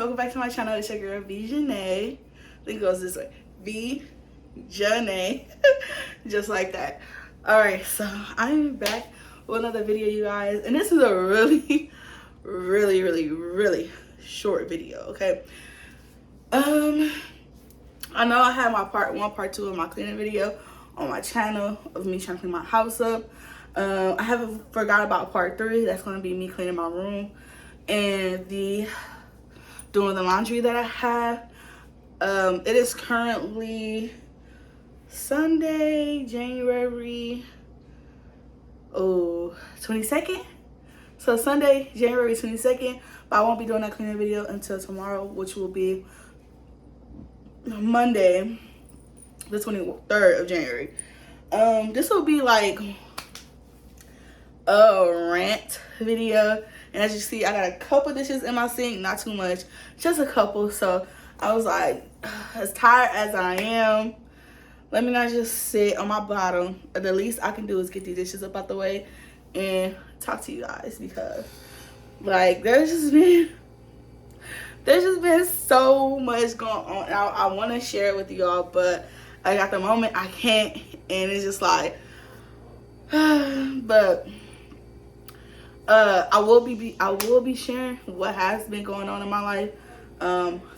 welcome back to my channel. It's your girl V Janae. I think it goes this way, V Janae. Just like that. Alright, so I'm back with another video, you guys, and this is a really short video. Okay, I know I had my part 1, part 2 of my cleaning video on my channel of me trying to clean my house up. I haven't forgot about part 3. That's going to be me cleaning my room and doing the laundry that I have. It is currently Sunday, January 22nd. So Sunday, January 22nd, but I won't be doing that cleaning video until tomorrow, which will be Monday, the 23rd of January. This will be like a rant video, and as you see, I got a couple dishes in my sink, not too much, just a couple. So I was like, as tired as I am, let me not just sit on my bottom. The least I can do is get these dishes up out the way and talk to you guys, because like there's just been so much going on. I want to share it with y'all, but like at the moment I can't, and it's just like but I will be sharing what has been going on in my life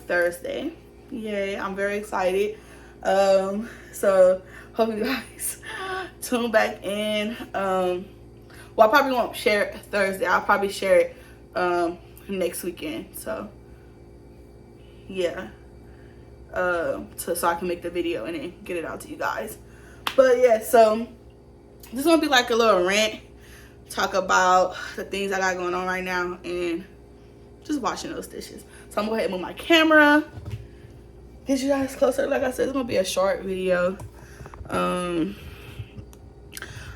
Thursday. Yay, I'm very excited. So hope you guys tune back in. Well, I probably won't share it Thursday. I'll probably share it next weekend. So yeah, so I can make the video and then get it out to you guys. But yeah, so this is gonna be like a little rant, talk about the things I got going on right now and just washing those dishes. So I'm gonna go ahead and move my camera, get you guys closer. Like I said, it's gonna be a short video.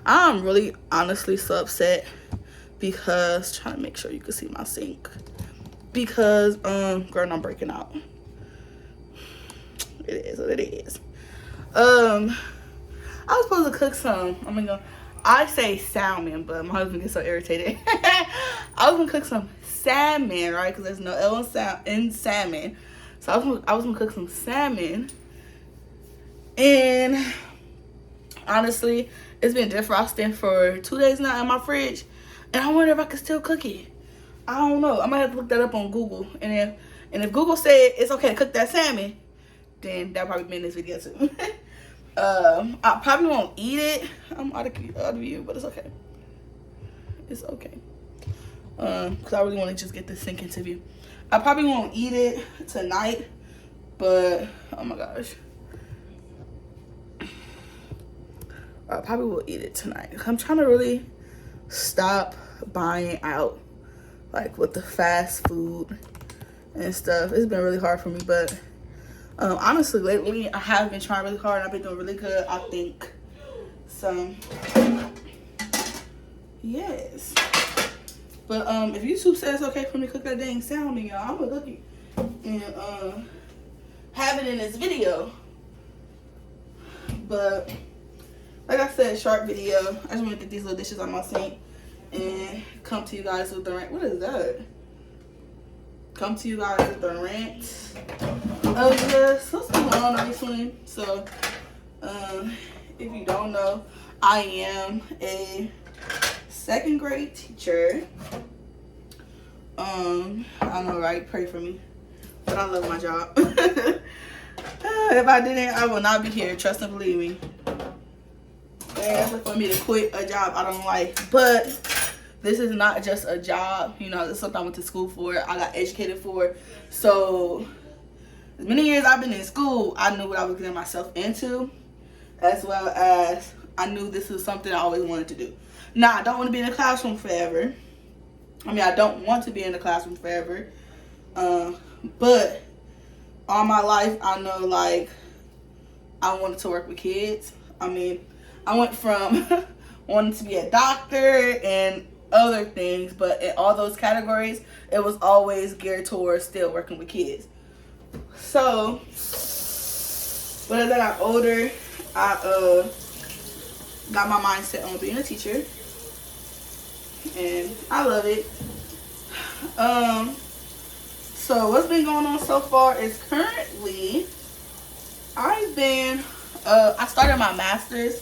I'm really honestly so upset because, trying to make sure you can see my sink, because girl, I'm breaking out. It is what it is. I was supposed to cook some, I say salmon, but my husband gets so irritated. I was gonna cook some salmon, right? Because there's no L in salmon. So I was gonna cook some salmon, and honestly, it's been defrosting for 2 days now in my fridge, and I wonder if I can still cook it. I don't know. I might have to look that up on Google, and if Google said it's okay to cook that salmon, then that'll probably be in this video too. I probably won't eat it. I'm out of view, but it's okay. It's okay. Because I really want to just get this sink into view. I probably won't eat it tonight, but oh my gosh, I probably will eat it tonight. I'm trying to really stop buying out, like with the fast food and stuff. It's been really hard for me, but honestly, lately I have been trying really hard and I've been doing really good, I think. So yes, but if YouTube says it's okay for me to cook that dang salmon, y'all, I'm gonna cook it and have it in this video. But like I said, short video. I just want to get these little dishes on my sink and come to you guys with the rant. What is that? Come to you guys with the rant of just what's going on recently. So if you don't know, I am a 2nd grade teacher. I know, right? Pray for me, but I love my job. If I didn't, I would not be here. Trust and believe me. And it's for me to quit a job I don't like. But this is not just a job, you know. It's something I went to school for. I got educated for. So as many years I've been in school, I knew what I was getting myself into, as well as I knew this was something I always wanted to do. Now, I don't want to be in the classroom forever. I don't want to be in the classroom forever. But all my life, I know, like, I wanted to work with kids. I went from wanting to be a doctor and other things, but in all those categories, it was always geared towards still working with kids. So, when I got older, I got my mindset on being a teacher, and I love it. So what's been going on so far is currently I started my master's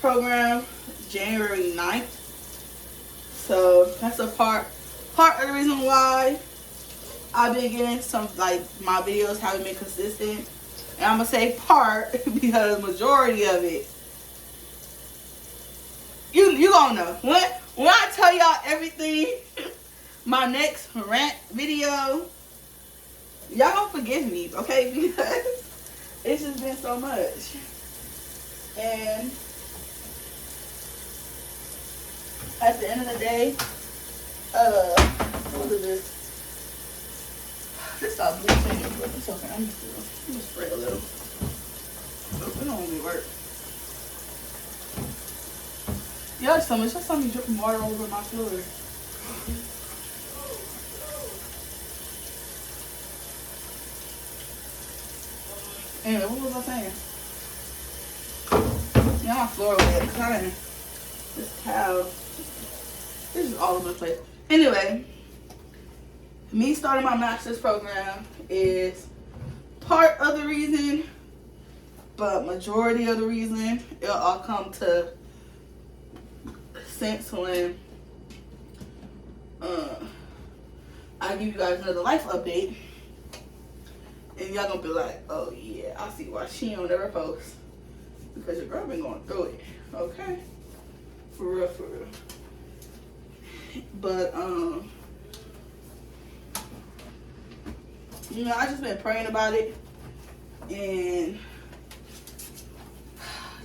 program January 9th. So that's a part of the reason why I've been getting some, like, my videos haven't been consistent. And I'm gonna say part because majority of it, you gonna know. When I tell y'all everything, my next rant video, y'all gonna forgive me, okay? Because it's just been so much. And at the end of the day, what is this? This stop bleaching, but it's okay. I'm gonna spray a little. It don't really work. Y'all just saw me dripping water over my floor. Anyway, what was I saying? Yeah, my floor wet. This towel. This is all over the place. Anyway, me starting my master's program is part of the reason, but majority of the reason it'll all come to sense when I give you guys another life update, and y'all gonna be like, oh yeah, I see why she don't ever post, because your girl been going through it. Okay, for real. But you know, I just been praying about it and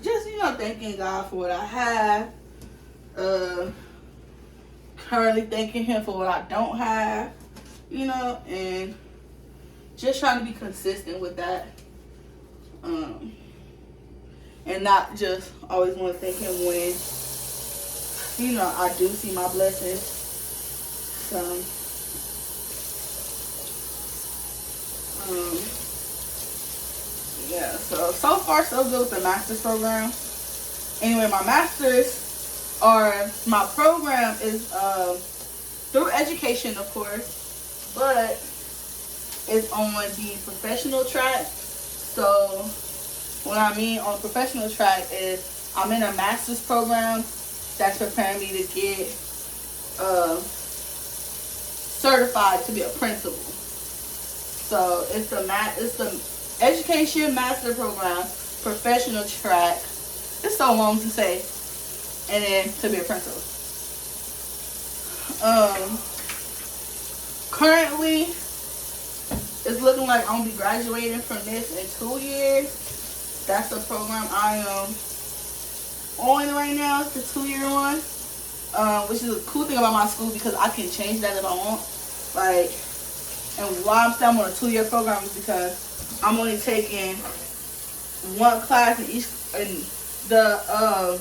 just, you know, thanking God for what I have. Currently thanking Him for what I don't have, you know, and just trying to be consistent with that. And not just always want to thank Him when, you know, I do see my blessings. So, yeah, so far so good with the master's program. Anyway, my master's, or my program is through education, of course, but it's on the professional track. So what I mean on professional track is I'm in a master's program that's preparing me to get certified to be a principal. So it's the education master program, professional track. It's so long to say, and then to be a principal. Currently, it's looking like I'm gonna be graduating from this in 2 years. That's the program I am on right now. It's the 2-year one, which is a cool thing about my school because I can change that if I want. Like, and why I'm saying I'm on a 2-year program is because I'm only taking one class in each, and the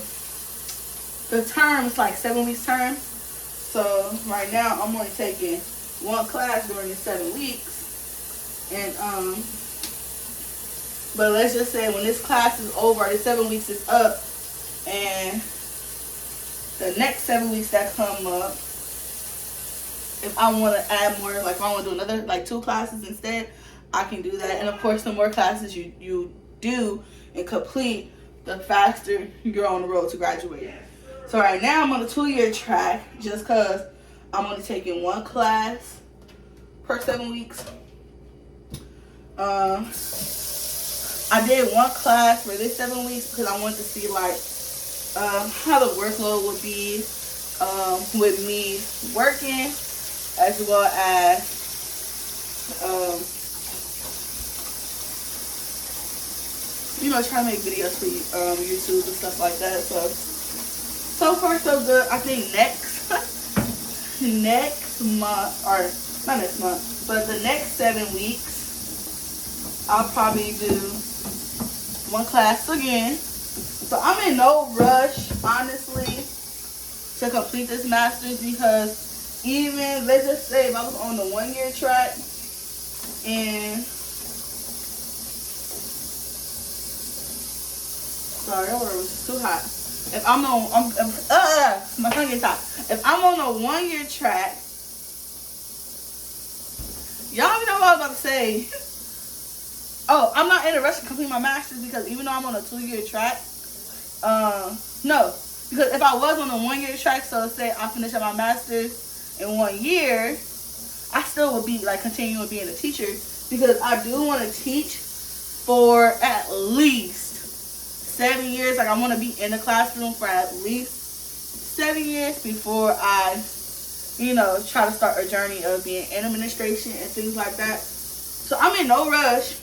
term is like 7 weeks term. So right now I'm only taking one class during the 7 weeks, and but let's just say when this class is over, the 7 weeks is up, and the next 7 weeks that come up, if I want to add more, like if I want to do another, like 2 classes instead, I can do that. And of course, the more classes you do and complete, the faster you're on the road to graduate. So right now I'm on a 2-year track just because I'm only taking one class per 7 weeks. I did one class for this 7 weeks because I wanted to see like how the workload would be with me working, as well as you know, trying to make videos for YouTube and stuff like that. So far so good. I think next month, or not next month, but the next 7 weeks, I'll probably do one class again. So I'm in no rush, honestly, to complete this master's, because even, let's just say if I was on the 1-year track and sorry, that water was too hot. If I'm on, my tongue gets hot. If I'm on a 1-year track Y'all know what I was about to say. Oh, I'm not in a rush to complete my master's because even though I'm on a 2-year track, no, because if I was on a 1-year track, so say I finish up my master's in 1 year, I still would be like continuing being a teacher because I do want to teach for at least 7 years. Like I want to be in the classroom for at least 7 years before I, you know, try to start a journey of being in administration and things like that. So I'm in no rush.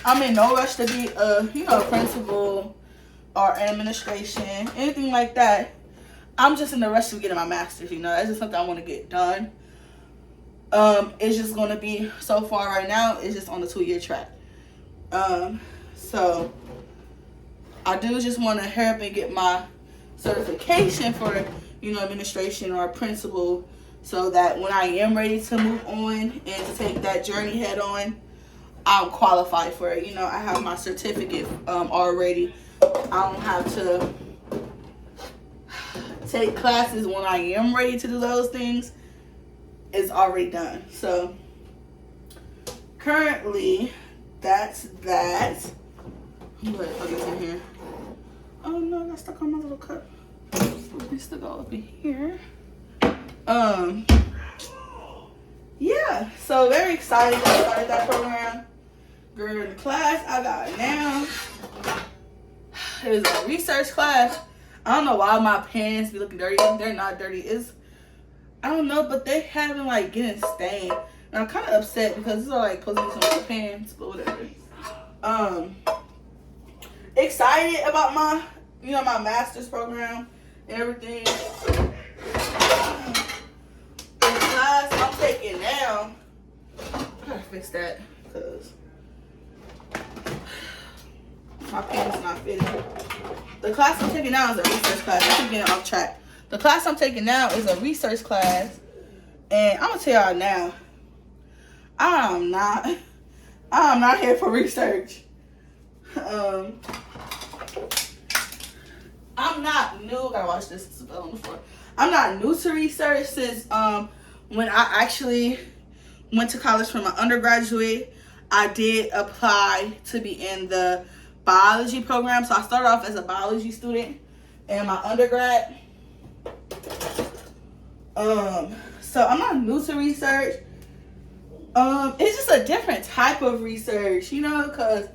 I'm in no rush to be a, you know, principal or administration, anything like that. I'm just in the rush to getting my master's, you know. That's just something I want to get done. It's just going to be, so far right now, it's just on the 2-year track. So I do just want to hurry up and get my certification for, you know, administration or principal, so that when I am ready to move on and to take that journey head on, I'm qualified for it. You know, I have my certificate already. I don't have to take classes when I am ready to do those things. It's already done. So currently, that's that. What is in here? Oh no, I got stuck on my little cup. It needs to go up in here. Yeah. So very excited to start that program. Girl, in the class I got it now. It's a research class. I don't know why my pens be looking dirty. They're not dirty. I don't know, but they haven't like getting stained. And I'm kind of upset because these are like supposed to be some of the pens, but whatever. Excited about my, you know, my master's program and everything. The class I'm taking now, I gotta fix that because my pen's not fitting. The class I'm taking now is a research class. I keep getting off track. The class I'm taking now is a research class, and I'm gonna tell y'all now, I'm not here for research. I'm not new. Gotta watch this. It's on the floor. I'm not new to research since when I actually went to college for my undergraduate. I did apply to be in the biology program. So I started off as a biology student in my undergrad. So I'm not new to research. It's just a different type of research, you know, because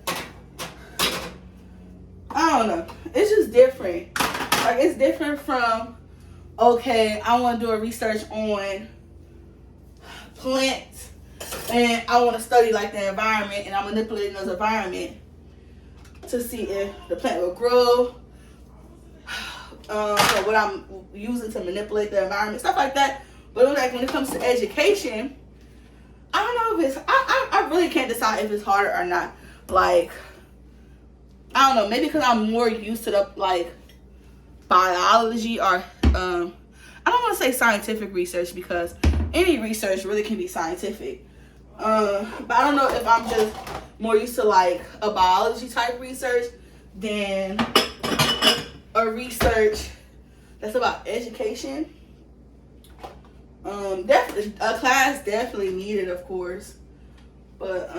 I don't know. It's just different. Like, it's different from, okay, I want to do a research on plants and I want to study like the environment and I'm manipulating those environment to see if the plant will grow. So what I'm using to manipulate the environment, stuff like that. But like when it comes to education, I don't know if it's, I really can't decide if it's harder or not. Like, I don't know, maybe because I'm more used to the like biology or I don't want to say scientific research because any research really can be scientific. But I don't know if I'm just more used to like a biology type research than a research that's about education. Definitely a class definitely needed, of course, but I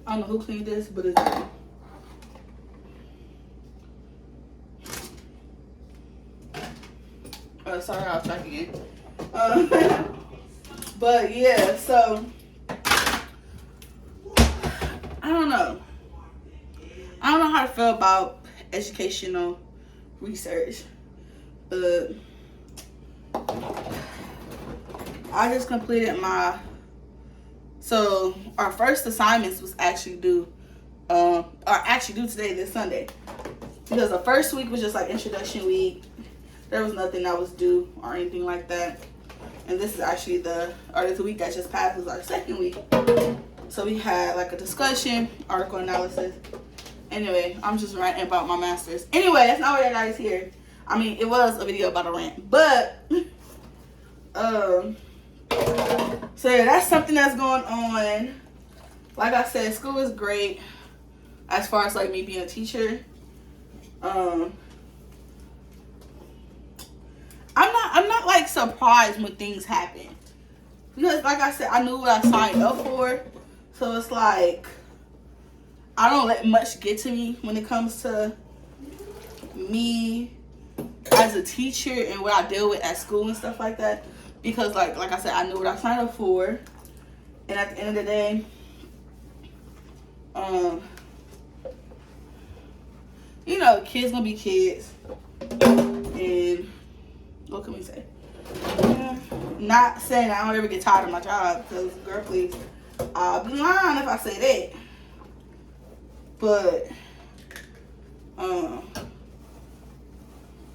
don't know who cleaned this, but it's sorry, I'll check again. But yeah, so I don't know how to feel about educational research, but I just completed my, so our first assignments was actually due today, this Sunday, because the first week was just like introduction week. There was nothing that was due or anything like that. And this is actually the week that just passed was our second week. So we had like a discussion, article analysis. Anyway, I'm just ranting about my master's. Anyway, that's not why you guys here. I mean, it was a video about a rant, but so yeah, that's something that's going on. Like I said, school is great as far as like me being a teacher. I'm not not like surprised when things happen. Because like I said, I knew what I signed up for. So it's like, I don't let much get to me when it comes to me as a teacher and what I deal with at school and stuff like that. Because like I said, I knew what I signed up for. And at the end of the day, you know, kids gonna be kids. And what can we say? Not saying I don't ever get tired of my job, because girl, please, I'll be lying if I say that. But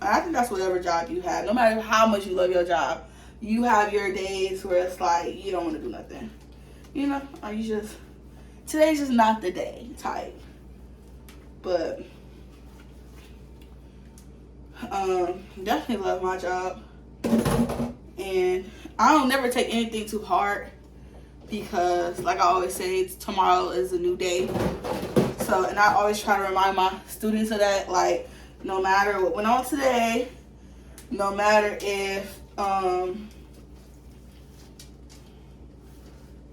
I think that's whatever job you have. No matter how much you love your job, you have your days where it's like you don't want to do nothing. You know, or you just, today's just not the day type. But definitely love my job. And I don't never take anything too hard, because like I always say, tomorrow is a new day. So, and I always try to remind my students of that, like, no matter what went on today, no matter if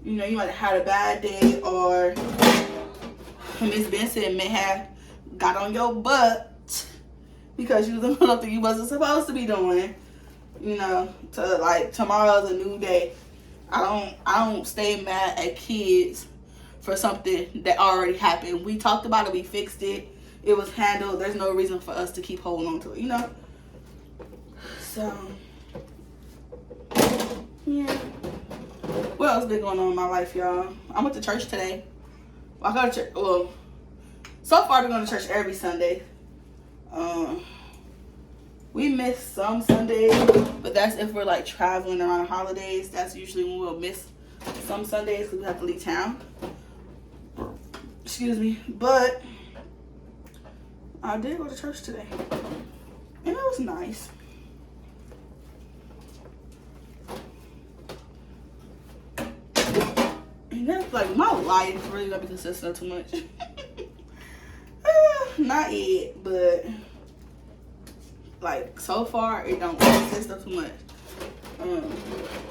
you know, you might have had a bad day, or Miss Benson may have got on your butt because you was doing something you wasn't supposed to be doing. You know, to like, tomorrow's a new day. I don't stay mad at kids for something that already happened. We talked about it, we fixed it, it was handled. There's no reason for us to keep holding on to it, you know? So, yeah. What else been going on in my life, y'all? I went to church today. Well, I go to church, well, so far I've been going to church every Sunday. We miss some Sundays, but that's if we're like traveling around the holidays. That's usually when we'll miss some Sundays because we have to leave town. Excuse me. But I did go to church today, and it was nice. And that's like, my life really don't be consistent of too much. Not yet, but like, so far it don't consist of too much.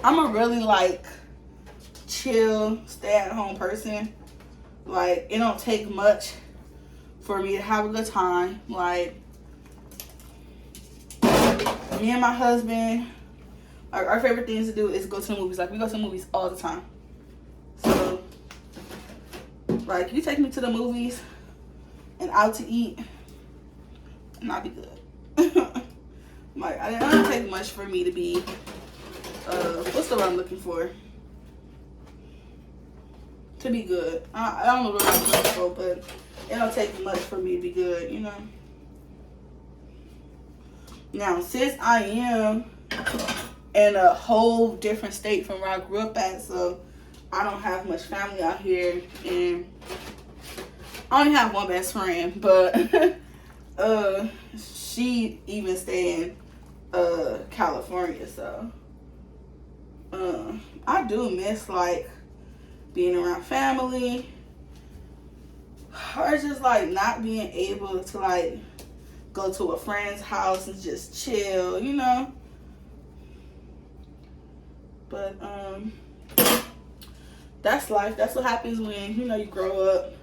I'm a really like chill, stay at home person. Like, it don't take much for me to have a good time. Like, me and my husband, like, our favorite things to do is go to the movies. Like, we go to the movies all the time. So, like, you take me to the movies and out to eat, and I'll be good. Like, it don't take much for me to be, what's the word I'm looking for? To be good. I don't know what I'm looking for, but it don't take much for me to be good, you know? Now, since I am in a whole different state from where I grew up at, so I don't have much family out here, and I only have one best friend, but she even stay in California, so I do miss like being around family, or just like not being able to like go to a friend's house and just chill, you know. But that's life. That's what happens when, you know, you grow up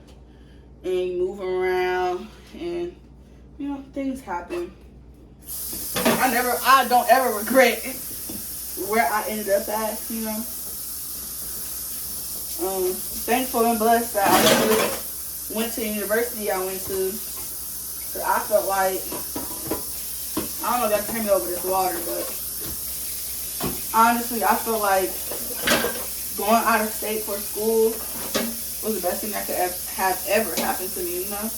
and you move around, and you know, things happen. I don't ever regret where I ended up at, you know. Thankful and blessed that I went to the university I went to. Cause I felt like, I don't know if y'all can hear me over this water, but honestly, I feel like going out of state for school was the best thing that could have ever happened to me, you know.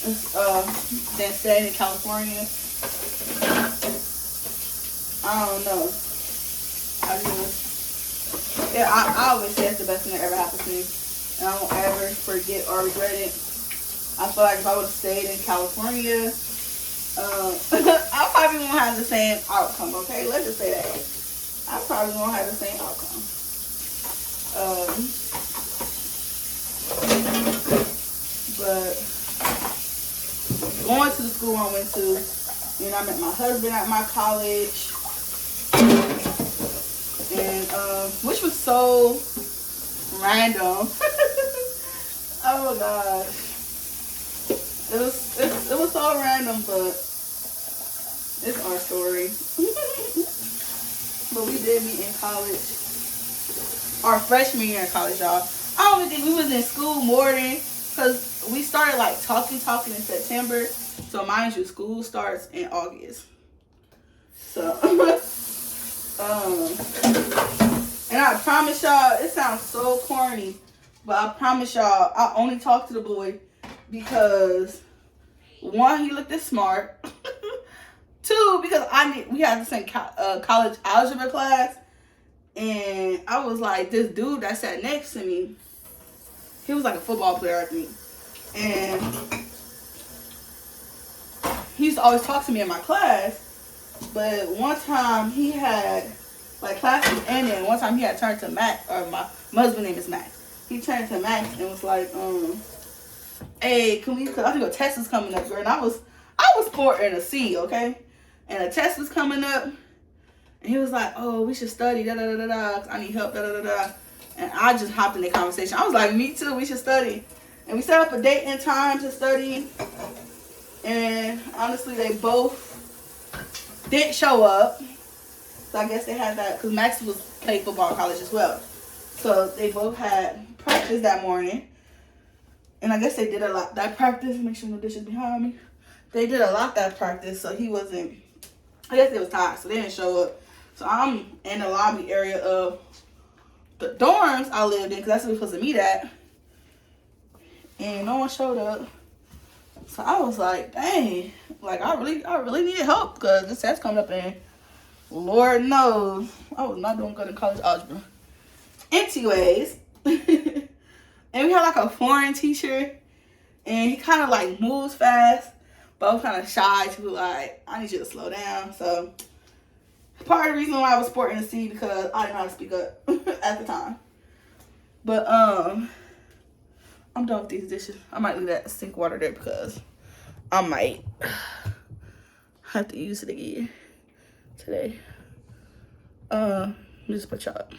Than staying in California. I don't know. I always say it's the best thing that ever happened to me, and I won't ever forget or regret it. I feel like if I would have stayed in California, I probably won't have the same outcome. Okay, let's just say that. I probably won't have the same outcome. But going to the school I went to, you know, I met my husband at my college. and which was so random. Oh my gosh, it was so random, but it's our story. But we did meet in college, our freshman year in college, y'all. I don't even think we was in school more than, because we started like talking in September. So mind you, school starts in August. So, and I promise y'all, it sounds so corny, but I promise y'all, I only talk to the boy because, one, he looked this smart. Two, because we had the same college algebra class, and I was like, this dude that sat next to me, he was like a football player, I think, and he used to always talk to me in my class. But one time he had like classes ending. One time he had turned to Max, or my husband's name is Max. He turned to Max and was like, hey, can we? Cause I think a test is coming up, girl. And I was sporting a C, okay, and a test was coming up, and he was like, oh, we should study, da da da da da. I need help, da da da da. And I just hopped in the conversation. I was like, me too. We should study, and we set up a date and time to study. And honestly, they both didn't show up. So I guess they had that, because Max was played football in college as well. So they both had practice that morning. And I guess they did a lot that practice. Make sure no dishes behind me. They did a lot that practice, so he wasn't, I guess they was tired, so they didn't show up. So I'm in the lobby area of the dorms I lived in, because that's where we were supposed to meet at. And no one showed up. So I was like, dang, like I really needed help, because this test coming up, and Lord knows I was not doing good in college algebra. Anyways, and we had like a foreign teacher, and he kind of like moves fast, but I was kind of shy to like, I need you to slow down. So part of the reason why I was sporting a C, because I didn't know how to speak up at the time. But I'm done with these dishes. I might leave that sink water there because I might have to use it again today. Just put y'all up.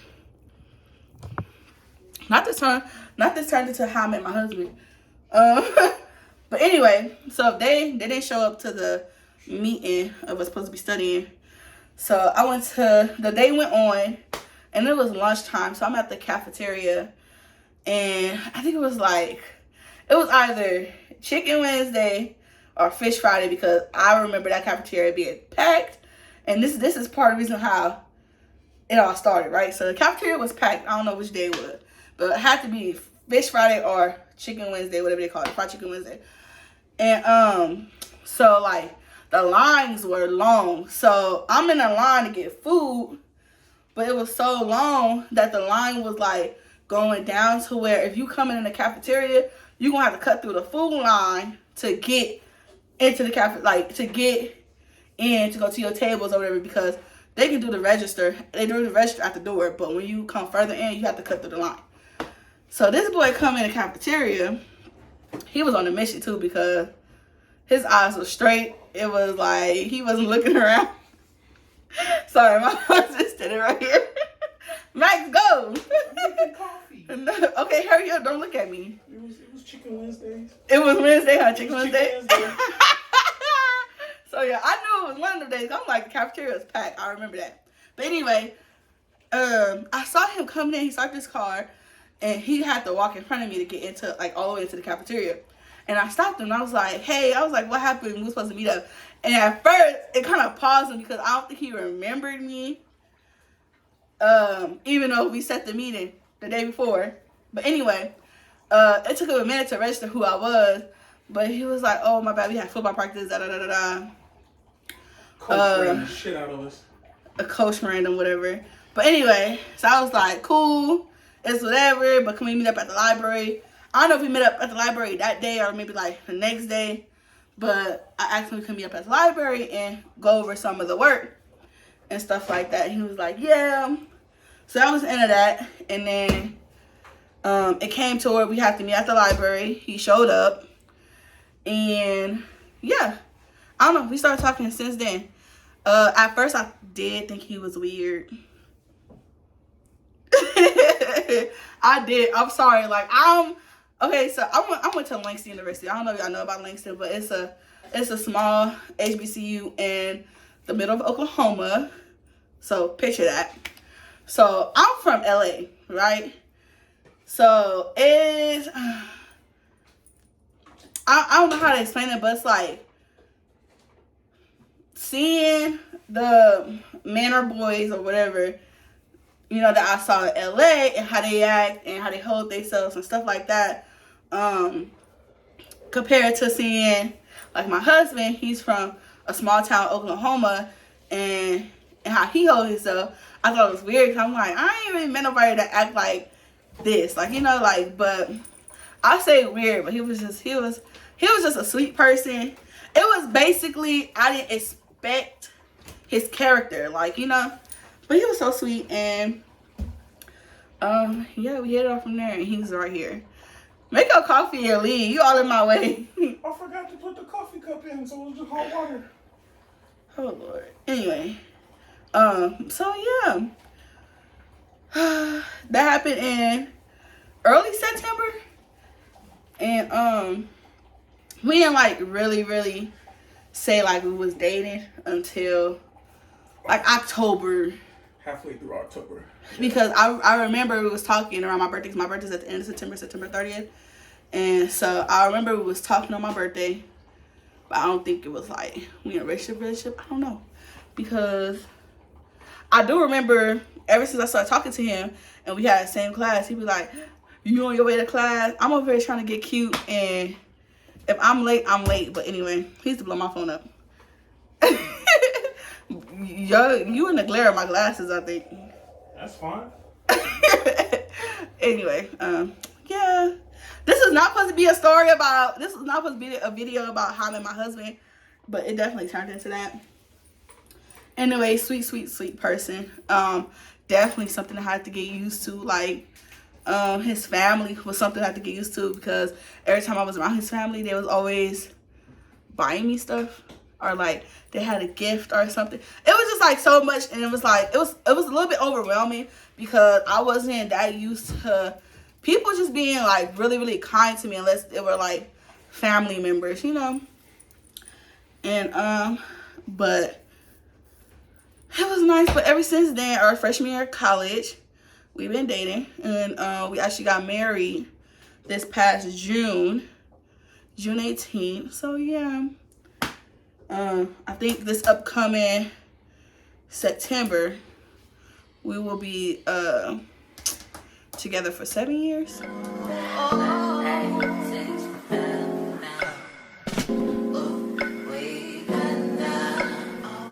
Not this turned into how I met my husband. But anyway, so they didn't show up to the meeting of us supposed to be studying. So I went to, the day went on, and it was lunchtime. So I'm at the cafeteria, and I think it was either Chicken Wednesday or Fish Friday, because I remember that cafeteria being packed. And this is part of the reason how it all started, right? So the cafeteria was packed. I don't know which day it was, but it had to be Fish Friday or Chicken Wednesday, whatever they call it, Fried Chicken Wednesday. And so like the lines were long. So I'm in a line to get food, but it was so long that the line was like going down to where if you come in the cafeteria, you're gonna have to cut through the food line to get into the cafe, like to get in to go to your tables or whatever, because they can do the register. They do the register at the door, but when you come further in, you have to cut through the line. So this boy come in the cafeteria. He was on a mission too, because his eyes were straight. It was like he wasn't looking around. Sorry, my husband's standing right here. Max, go. Coffee. Okay, hurry up. Don't look at me. It was Chicken Wednesdays. It was Wednesday, huh? Chicken Wednesday? Wednesday. So yeah, I knew it was one of the days. I'm like, the cafeteria was packed. I remember that. But anyway, I saw him coming in. He started his car, and he had to walk in front of me to get into, like, all the way into the cafeteria. And I stopped him, and I was like, hey, what happened? We were supposed to meet up. And at first, it kind of paused him, because I don't think he remembered me, even though we set the meeting the day before. But anyway, it took him a minute to register who I was, but he was like, oh, my bad, we had football practice, da-da-da-da-da. Coach ran the shit out of us. A coach random, whatever. But anyway, so I was like, cool, it's whatever, but can we meet up at the library? I don't know if we met up at the library that day or maybe like the next day, but I asked him if we could meet up at the library and go over some of the work and stuff like that. And he was like, yeah. So that was the end of that. And then it came to where we had to meet at the library. He showed up. And yeah, I don't know. We started talking since then. At first, I did think he was weird. I did. I'm sorry. Like okay. So I went to Langston University. I don't know if y'all know about Langston, but it's a small HBCU in the middle of Oklahoma. So picture that. So I'm from LA, right? So it's I don't know how to explain it, but it's like seeing the Manor Boys or whatever, you know, that I saw in LA and how they act and how they hold themselves and stuff like that, compared to seeing like my husband, he's from a small town, Oklahoma, and how he holds himself. I thought it was weird because I'm like, I ain't really met nobody that act like this, like, you know, like, but I say weird, but he was just a sweet person. It was basically, I didn't expect his character, like, you know, but he was so sweet. And yeah, we headed off from there, and he's right here. Make your coffee and leave. You all in my way. I forgot to put the coffee cup in, so it was just hot water. Oh Lord. Anyway, so yeah, that happened in early September, and we didn't like really say like we was dating until like October. Halfway through October. Because I remember we was talking around my birthday. Cause my birthday's at the end of September, September 30th. And so I remember we was talking on my birthday. But I don't think it was like we in a relationship. I don't know. Because I do remember ever since I started talking to him and we had the same class, he'd be like, you on your way to class? I'm over here trying to get cute, and if I'm late, I'm late. But anyway, he used to blow my phone up. You in the glare of my glasses, I think. That's fine. Anyway, yeah. This is not supposed to be a story about, this is not supposed to be a video about how I met my husband, but it definitely turned into that. Anyway, sweet person. Definitely something I had to get used to. Like, his family was something I had to get used to, because every time I was around his family, they was always buying me stuff, or like they had a gift or something. It was just like so much, and it was like it was a little bit overwhelming, because I wasn't that used to people just being like really kind to me, unless they were like family members, you know. And but it was nice. But ever since then, our freshman year of college, we've been dating, and we actually got married this past June 18th. So yeah, I think this upcoming September we will be together for 7 years.